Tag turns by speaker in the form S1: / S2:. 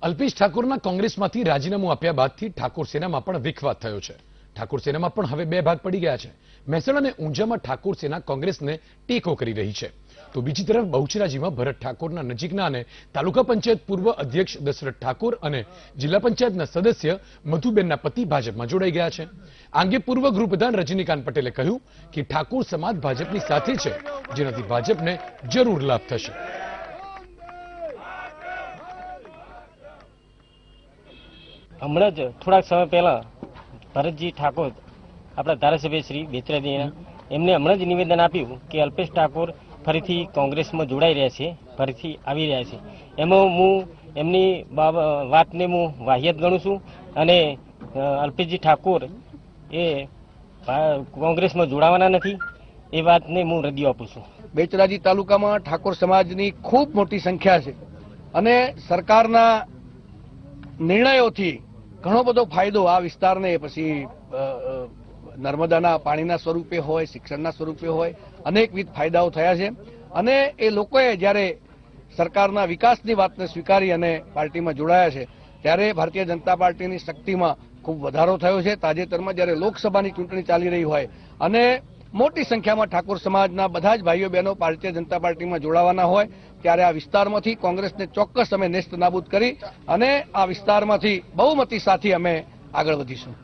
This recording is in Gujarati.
S1: અલ્પેશ ઠાકોરના કોંગ્રેસમાંથી રાજીનામું આપ્યા બાદથી ઠાકોર સેનામાં પણ વિખવાદ થયો છે। ઠાકોર સેનામાં પણ હવે બે ભાગ પડી ગયા છે। મહેસાણા અને ઊંઝામાં ઠાકોર સેના કોંગ્રેસને ટેકો કરી રહી છે, તો બીજી તરફ બહુચરાજીમાં ભરત ઠાકોરના નજીકના અને તાલુકા પંચાયત પૂર્વ અધ્યક્ષ દશરથ ઠાકોર અને જિલ્લા પંચાયતના સદસ્ય મધુબેનના પતિ ભાજપમાં જોડાઈ ગયા છે। આ અંગે પૂર્વ ગૃહપ્રધાન રજનીકાંત પટેલે કહ્યું કે ઠાકોર સમાજ ભાજપની સાથે છે, જેનાથી ભાજપને જરૂર લાભ થશે।
S2: હમણાં જ થોડાક સમય પહેલા ભરતજી ઠાકોર આપણા ધારાસભ્ય શ્રી બેચરાજીના એમને હમણાં જ નિવેદન આપ્યું કે અલ્પેશ ઠાકોર ફરીથી કોંગ્રેસમાં જોડાઈ રહ્યા છે, ફરીથી આવી રહ્યા છે। એમાં હું એમની વાતને હું વાહિયાત ગણું છું અને અલ્પેશજી ઠાકોર એ કોંગ્રેસમાં જોડાવાના નથી એ વાતને હું રદિયો આપું છું।
S3: બેચરાજી તાલુકામાં ઠાકોર સમાજની ખૂબ મોટી સંખ્યા છે અને સરકારના નિર્ણયોથી ઘણો બધો ફાયદો આ વિસ્તારને પછી નર્મદાના પાણીના સ્વરૂપે હોય, શિક્ષણના સ્વરૂપે હોય, અનેકવિધ ફાયદાઓ થયા છે અને એ લોકોએ જ્યારે સરકારના વિકાસની વાતને સ્વીકારી અને પાર્ટીમાં જોડાયા છે ત્યારે ભારતીય જનતા પાર્ટીની શક્તિમાં ખૂબ વધારો થયો છે। તાજેતરમાં જ્યારે લોકસભાની ચૂંટણી ચાલી રહી હોય અને મોટી સંખ્યામાં ઠાકોર સમાજના બધા જ ભાઈઓ બહેનો ભારતીય જનતા પાર્ટીમાં જોડાવાના હોય ત્યારે આ વિસ્તારમાંથી કોંગ્રેસને ચોક્કસ અમે નેસ્ત નાબૂદ કરી અને આ વિસ્તારમાંથી બહુમતી સાથે અમે આગળ વધીશું।